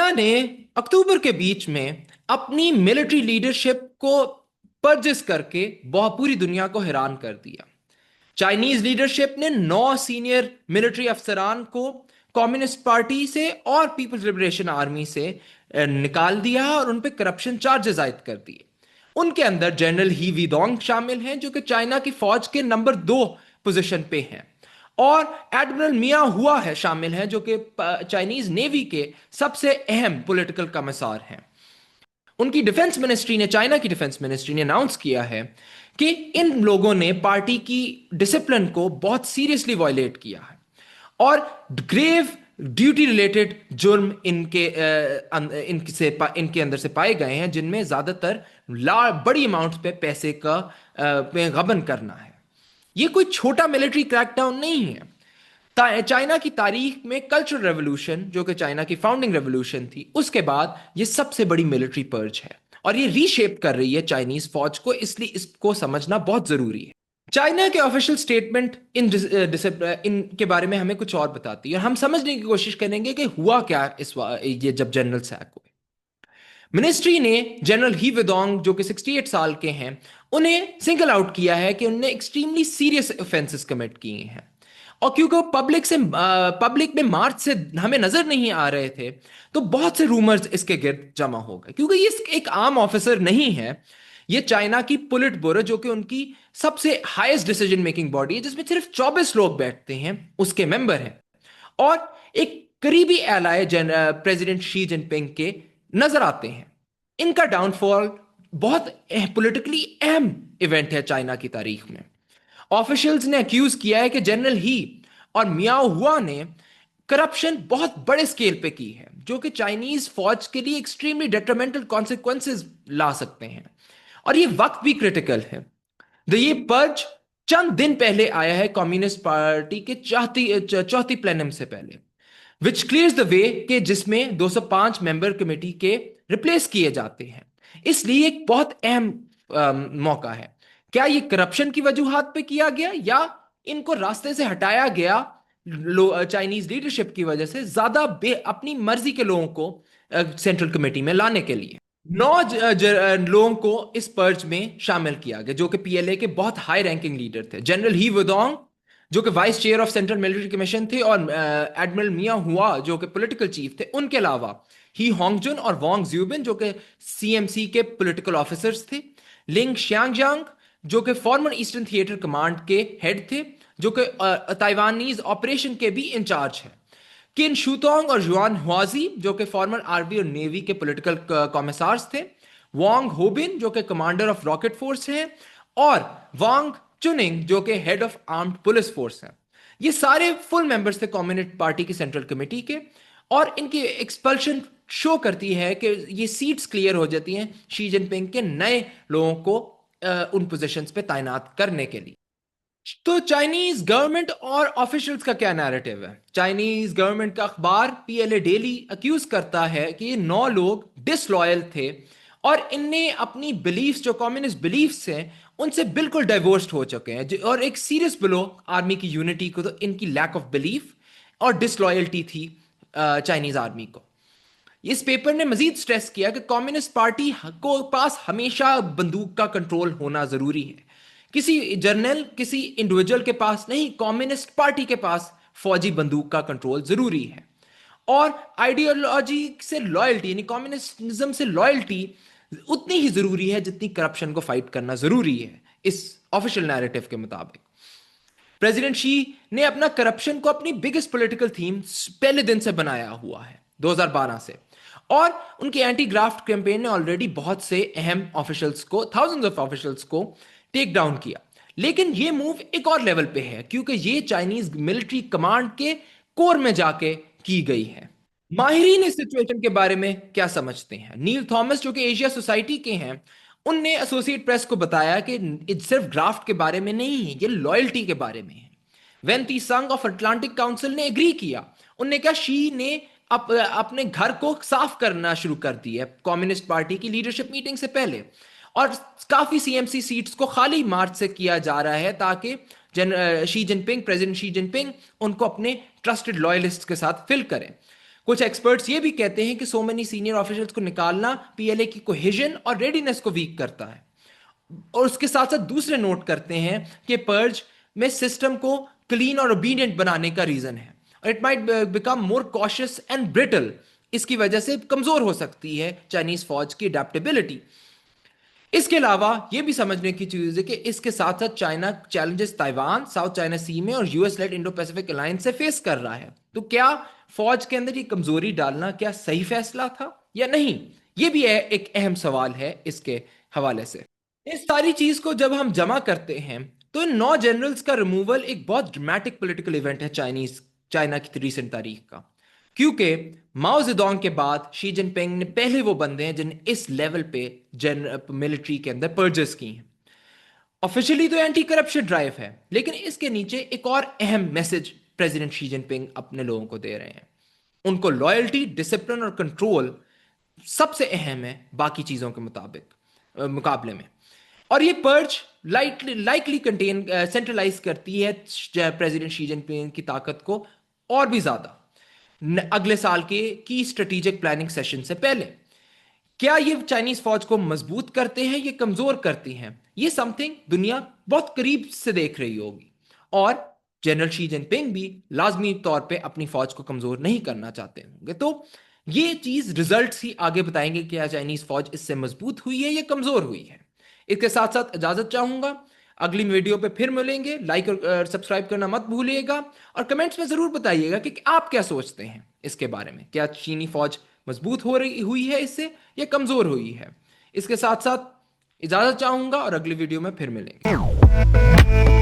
China ने अक्टूबर के बीच में अपनी मिलिट्री लीडरशिप को परजिस करके बहुत पूरी दुनिया को हैरान कर दिया। चाइनीज लीडरशिप ने 9 सीनियर मिलिट्री अफसरान को कम्युनिस्ट पार्टी से और पीपल्स लिबरेशन आर्मी से निकाल दिया और उन पे करप्शन चार्जेस आयद कर दिए। उनके अंदर जनरल ही वीदोंग शामिल हैं जो कि चाइना की फौज के नंबर 2 पोजीशन पे हैं, और एडमिरल मिया हुआ है शामिल हैं जो कि चाइनीज नेवी के सबसे अहम पॉलिटिकल कमिसार हैं। उनकी डिफेंस मिनिस्ट्री ने चाइना की डिफेंस मिनिस्ट्री ने अनाउंस किया है कि इन लोगों ने पार्टी की डिसिप्लिन को बहुत सीरियसली वायलेट किया है और ग्रेव ड्यूटी रिलेटेड जुर्म इनके अंदर से पाए गए हैं, जिनमें ज्यादातर बड़ी अमाउंट पे पैसे का पे गबन करना है। ये कोई छोटा मिलिट्री क्रैकडाउन नहीं है। चाइना की तारीख में कल्चरल रेवोल्यूशन जो कि चाइना की फाउंडिंग रेवोल्यूशन थी, उसके बाद ये सबसे बड़ी मिलिट्री पर्ज है और ये रीशेप कर रही है चाइनीज फौज को, इसलिए इसको समझना बहुत जरूरी है। चाइना के ऑफिशियल स्टेटमेंट इनके बारे में हमें कुछ और बताती है और हम समझने की कोशिश करेंगे कि हुआ क्या ये जब जनरल सैक हुए। मिनिस्ट्री ने जनरल ही विदोंग जो कि 68 साल के हैं उन्हें सिंगल आउट किया है कि उन्होंने एक्सट्रीमली सीरियस ऑफेंसेस कमिट किए हैं, और क्योंकि पब्लिक में मार्च से हमें नजर नहीं आ रहे थे तो बहुत से रूमर्स इसके गिर्द जमा हो गए। क्योंकि ये एक आम ऑफिसर नहीं है, ये चाइना की पुलिट ब्यूरो जो कि उनकी सबसे हाईएस्ट डिसीजन मेकिंग बॉडी है, जिसमें सिर्फ 24 लोग बैठते हैं, उसके मेंबर हैं और एक करीबी एलाय प्रेसिडेंट शी जिनपिंग के नजर आते हैं। इनका डाउनफॉल बहुत पॉलिटिकली अहम इवेंट है चाइना की तारीख में। ऑफिशियल्स ने अक्यूज किया है कि जनरल ही और मियाओ हुआ ने करप्शन बहुत बड़े स्केल पे की है, जो कि चाइनीज फौज के लिए एक्सट्रीमली डेट्रीमेंटल कॉन्सिक्वेंसेस ला सकते हैं, और ये वक्त भी क्रिटिकल है। ये पर्च चंद दिन पहले आया है कम्युनिस्ट पार्टी के चौथी प्लेनम से पहले, विच क्लियर्स द वे के जिसमें 205 मेंबर कमेटी के रिप्लेस किए जाते हैं। इसलिए एक बहुत अहम मौका है। क्या ये करप्शन की वजूहात पे किया गया या इनको रास्ते से हटाया गया चाइनीज लीडरशिप की वजह से ज्यादा अपनी मर्जी के लोगों को सेंट्रल कमेटी में लाने के लिए? 9 लोगों को इस पर्च में शामिल किया गया जो कि पीएलए के बहुत हाई रैंकिंग लीडर थे। जनरल ही वुडोंग जो कि vice chair of central military commission थे, और एडमिरल मिया हुआ जो कि पॉलिटिकल चीफ थे। उनके अलावा ही होंगजुन और वांग ज्यूबिन जो कि सीएमसी के पॉलिटिकल ऑफिसर्स थे। लिंग शियांगजांग जो कि फॉर्मर ईस्टर्न थिएटर कमांड के हेड थे, जो कि ताइवानीज ऑपरेशन के भी इंचार्ज हैं। किन शूतोंग और जुआन हुआजी जो कि फॉर्मर आर्मी और नेवी के पॉलिटिकल कॉमिसार्स थे। वांग होबिन जो कि कमांडर ऑफ रॉकेट फोर्स हैं, और वांग चुनिंग जो कि head of armed police force हैं। ये सारे फुल मेंबर्स थे कम्युनिस्ट पार्टी की सेंट्रल कमेटी के, और इनकी एक्सपल्शन शो करती है कि ये सीट्स क्लियर हो जाती हैं शी जिनपिंग के नए लोगों को उन पोजीशंस पे तैनात करने के लिए। तो चाइनीज गवर्नमेंट और ऑफिशियल्स का क्या नैरेटिव है? चाइनीज गवर्नमेंट का अखबार पीएलए डेली अक्यूज करता है कि ये 9 लोग डिसलॉयल थे और इनने अपनी बिलीफ्स जो कम्युनिस्ट बिलीफ्स हैं उनसे बिल्कुल डाइवोर्स्ड हो चुके हैं, और एक सीरियस ब्लो आर्मी की यूनिटी को तो इनकी लैक ऑफ बिलीफ और डिसलॉयल्टी थी चाइनीज आर्मी को। इस पेपर ने मजीद स्ट्रेस किया कि कम्युनिस्ट पार्टी को पास हमेशा बंदूक का कंट्रोल होना जरूरी है। किसी जर्नल किसी इंडिविजुअल के पास नहीं, कम्युनिस्ट पार्टी के पास फौजी बंदूक का कंट्रोल जरूरी है। और आइडियोलॉजी से लॉयल्टी यानी कम्युनिज्म से लॉयल्टी उतनी ही जरूरी है जितनी करप्शन को फाइट करना जरूरी है इस ऑफिशियल नैरेटिव के मुताबिक। प्रेसिडेंट शी ने अपना करप्शन को अपनी बिगेस्ट पॉलिटिकल थीम पहले दिन से बनाया हुआ है 2012 से, और उनके एंटी ग्राफ्ट कैंपेन ने ऑलरेडी बहुत से अहम ऑफिशियल्स को, थाउजेंड्स ऑफ ऑफिशियल्स को टेक डाउन किया। लेकिन ये मूव एक और लेवल पे है क्योंकि ये चाइनीज मिलिट्री कमांड के कोर में जाके की गई है। माहिरीन इस सिचुएशन के बारे में क्या समझते हैं? नील थॉमस जो कि एशिया सोसाइटी के हैं, उनने एसोसिएट प्रेस को बताया कि सिर्फ ग्राफ्ट के बारे में नहीं है, ये लॉयल्टी के बारे में है। वेंती संघ ऑफ अटलांटिक काउंसिल ने एग्री किया। उनने कहा शी ने अपने घर को साफ करना शुरू कर दिया कम्युनिस्ट पार्टी की लीडरशिप मीटिंग से पहले, और काफी सीएमसी सीट्स को खाली मार्च से किया जा रहा है ताकि प्रेसिडेंट शी जिनपिंग उनको अपने ट्रस्टेड लॉयलिस्ट के साथ फिल करें। कुछ एक्सपर्ट्स ये भी कहते हैं कि सो मेनी सीनियर ऑफिसर्स को निकालना पीएलए की कोहेजन और रेडीनेस को वीक करता है। और उसके साथ साथ दूसरे नोट करते हैं कि पर्ज में सिस्टम को क्लीन और ओबीडियंट बनाने का रीजन है, और it might become more cautious and brittle. इसकी वजह से कमजोर हो सकती है चाइनीज फौज की अडेप्टेबिलिटी। इसके अलावा यह भी समझने की चीज है कि इसके साथ साथ China challenges Taiwan, South China Sea में और US led Indo Pacific alliance से फेस कर रहा है। तो क्या फौज के अंदर ये कमजोरी डालना क्या सही फैसला था या नहीं? ये भी एक अहम सवाल है इसके हवाले से। इस सारी चीज को जब हम जमा करते हैं तो इन 9 जनरल्स का रिमूवल एक बहुत ड्रामेटिक पॉलिटिकल इवेंट है चाइना की रिसेंट तारीख का, क्योंकि माओ जेडोंग के बाद शी जिनपिंग ने पहले वो बंदे हैं जिन्हें इस लेवल पे मिलिट्री के अंदर पर्जेस की हैं। ऑफिशियली तो एंटी करप्शन ड्राइव है, लेकिन इसके नीचे एक और अहम मैसेज प्रेसिडेंट शी जिनपिंग अपने लोगों को दे रहे हैं। उनको लॉयल्टी, डिसिप्लिन और कंट्रोल सबसे अहम है बाकी चीजों के मुकाबले में। और ये पर्च लाइकली कंटेन सेंट्रलाइज करती है प्रेसिडेंट शी जिनपिंग की ताकत को और भी ज्यादा अगले साल के की स्ट्रेटेजिक प्लानिंग सेशन से पहले। क्या ये चाइनीज फौज को मजबूत करते हैं, ये कमजोर करती हैं? ये समथिंग दुनिया बहुत करीब से देख रही होगी, और जनरल शी जिनपिंग भी लाजमी तौर पे अपनी फौज को कमजोर नहीं करना चाहते होंगे। तो ये चीज रिजल्ट्स ही आगे बताएंगे कि क्या चाइनीज फौज इससे मजबूत हुई है या कमजोर हुई है। इसके साथ साथ इजाजत चाहूंगा, अगली वीडियो पे फिर मिलेंगे। लाइक और सब्सक्राइब करना मत भूलिएगा, और कमेंट्स में जरूर बताइएगा कि आप क्या सोचते हैं इसके बारे में। क्या चीनी फौज मजबूत हो रही हुई है इससे या कमजोर हुई है? इसके साथ साथ इजाजत चाहूंगा और अगली वीडियो में फिर मिलेंगे।